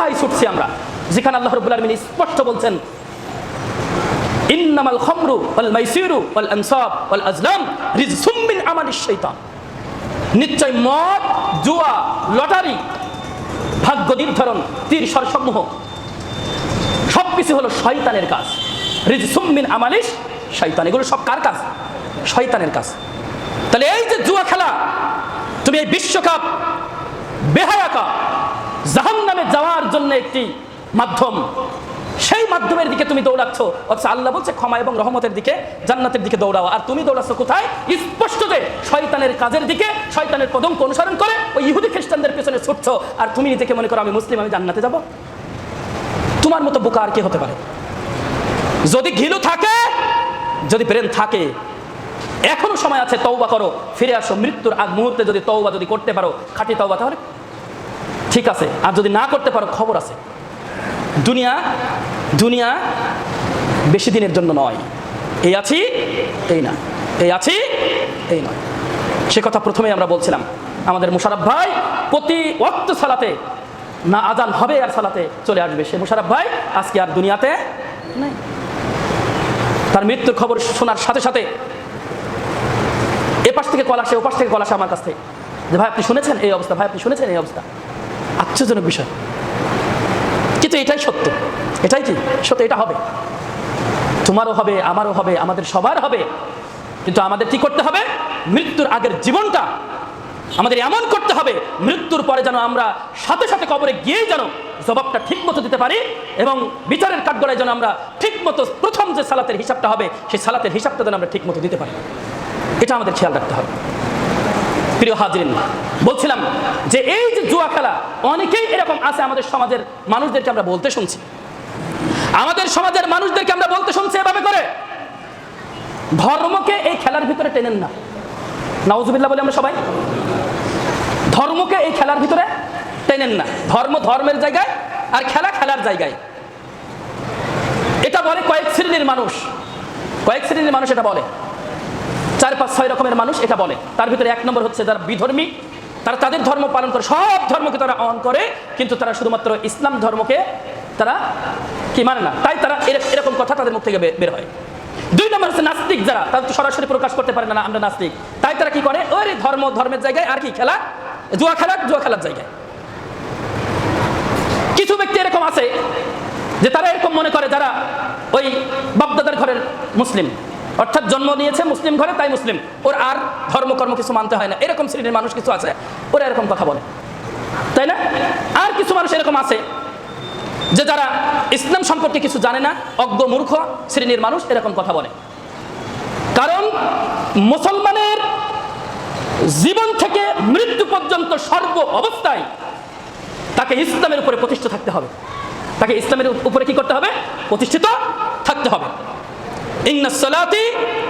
কোথায় ছুটছি আমরা, যেখানে আল্লাহ রাব্বুল আলামিন স্পষ্ট বলছেন ইন্নামাল খামরু ওয়াল মাইসিরু ওয়াল আনসাব ওয়াল আজলাম রিজসুম মিন আমালিশ শাইতান। নিশ্চয় মদ, জুয়া, লটারি, ভাগ্য নির্ধারণ, তীর সমূহ সবকিছু হলো শয়তানের কাজ। রিজসুম মিন আমালিশ শাইতান, এগুলো সব কার কাজ? শয়তানের কাজ। তাহলে এই যে জুয়া খেলা, তুমি এই বিশ্বকাপ বেহায়া কাপ, জাহান্নামে যাওয়ার জন্য একটি মাধ্যম, সেই মাধ্যমের দিকে তুমি দৌড়াচ্ছ। অথচ আল্লাহ বলছে ক্ষমা এবং রহমতের দিকে, জান্নাতের দিকে দৌড়াও। আর তুমি দৌড়াচ্ছ কোথায়? স্পষ্ট যে শয়তানের কাজের দিকে, শয়তানের কদমকে অনুসরণ করে ওই ইহুদি খ্রিস্টানদের পেছনে ছুটছ। আর তুমি নিজেকে মনে করো আমি মুসলিম, আমি জান্নাতে যাব। তোমার মতো বোকা আর কে হতে পারে? যদি ঘিলু থাকে, যদি ব্রেন থাকে, এখনো সময় আছে, তওবা করো, ফিরে আসো। মৃত্যুর আগ মুহূর্তে যদি তওবা যদি করতে পারো, খাঁটি তওবা, তাহলে ঠিক আছে। আর যদি না করতে পারো, খবর আছে। দুনিয়া বেশি দিনের জন্য নয়। এই আছি, এই না, এই আছি, এই নয়। সে কথা প্রথমেই আমরা বলছিলাম। আমাদের মুশাররফ ভাই প্রতি ওয়াক্ত সালাতে না আজান হবে আর সালাতে চলে আসবে। সে মুশাররফ ভাই আজকে আর দুনিয়াতে নাই। তার মৃত্যুর খবর শোনার সাথে সাথে এপাশ থেকে কল আসে, ওপাশ থেকে কল আসে আমার কাছ থেকে, যে ভাই আপনি শুনেছেন এই অবস্থা, ভাই আপনি শুনেছেন এই অবস্থা। আশ্চর্যজনক বিষয়, কিন্তু এটাই সত্য। এটাই কি সত্য? এটা হবে, তোমারও হবে, আমারও হবে, আমাদের সবার হবে। কিন্তু আমাদের কি করতে হবে? মৃত্যুর আগের জীবনটা আমাদের এমন করতে হবে, মৃত্যুর পরে যেন আমরা সাথে সাথে কবরে গিয়েই যেন জবাবটা ঠিক মতো দিতে পারি, এবং বিচারের কাঠগড়ায় যেন আমরা ঠিক মতো প্রথম যে সালাতের হিসাবটা হবে, সেই সালাতের হিসাবটা যেন আমরা ঠিক মতো দিতে পারি। এটা আমাদের খেয়াল রাখতে হবে। প্রিয় হাজরিন, বলছিলাম যে এই যে জুয়া খেলা, অনেকেই এরকম আছে। আমাদের সমাজের মানুষদেরকে আমরা বলতে শুনছি, এভাবে করে ধর্মকে এই খেলার ভিতরে টেনেন না। নাউজুবিল্লাহ বলি আমরা সবাই, ধর্মকে এই খেলার ভিতরে টেনেন না। ধর্ম ধর্মের জায়গায়, আর খেলা খেলার জায়গায়। এটা বলে কয়েক শ্রেণীর মানুষ, এটা বলে 4-5-6 রকমের মানুষ এটা বলে। তার ভিতরে 1 নম্বর হচ্ছে যারা বিধর্মী। তারা তাদের ধর্ম পালন করে, সব ধর্মকে তারা অন করে, কিন্তু তারা শুধুমাত্র ইসলাম ধর্মকে তারা কি মানে না, তাই তারা এরকম কথা তাদের মুখ থেকে বের হয়। 2 নম্বর হচ্ছে নাস্তিক, যারা তারা তো সরাসরি প্রকাশ করতে পারে না আমরা নাস্তিক, তাই তারা কি করে, ওই ধর্মের জায়গায় আর কি খেলা, জুয়া খেলার জায়গায়। কিছু ব্যক্তি এরকম আছে যে তারা এরকম মনে করে, যারা ওই বাপদাদার ঘরের মুসলিম, অর্থাৎ জন্ম নিয়েছে মুসলিম ঘরে, তাই মুসলিম, ওর আর ধর্মকর্ম কিছু মানতে হয় না। এরকম শ্রেণীর মানুষ কিছু আছে, ওরা এরকম কথা বলে, তাই না? আর কিছু মানুষ এরকম আছে যে যারা ইসলাম সম্পর্কে কিছু জানে না, অজ্ঞ মূর্খ শ্রেণীর মানুষ এরকম কথা বলে। কারণ মুসলমানের জীবন থেকে মৃত্যু পর্যন্ত সর্ব অবস্থায় তাকে ইসলামের উপরে প্রতিষ্ঠিত থাকতে হবে। তাকে ইসলামের উপরে কি করতে হবে? প্রতিষ্ঠিত থাকতে হবে। ইন্নাস সালাতি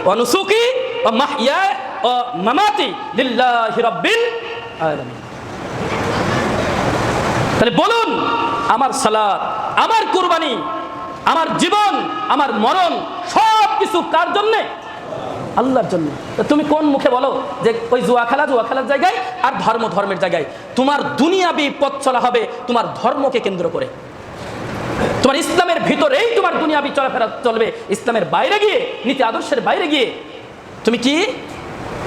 ওয়া নুসুকি ওয়া মাহইয়ায়া ওয়া মামাতি লিল্লাহি রাব্বিল আলামিন। তাহলে বলুন, আমার সালাত, আমার কুরবানি, আমার জীবন, আমার মরণ সব কিছু কার জন্যে? আল্লাহর জন্য। তুমি কোন মুখে বলো যে ওই জুয়া খেলার জায়গায় আর ধর্মের জায়গায়? তোমার দুনিয়াবি পথ চলা হবে তোমার ধর্মকে কেন্দ্র করে। তোমার ইসলামের ভিতরেই তোমার দুনিয়াবি চলাফেরা চলবে। ইসলামের বাইরে গিয়ে, নীতি আদর্শের বাইরে গিয়ে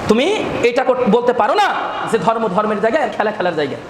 তুমি এটা বলতে পারো না যে ধর্মের জায়গায় আর খেলার জায়গায়।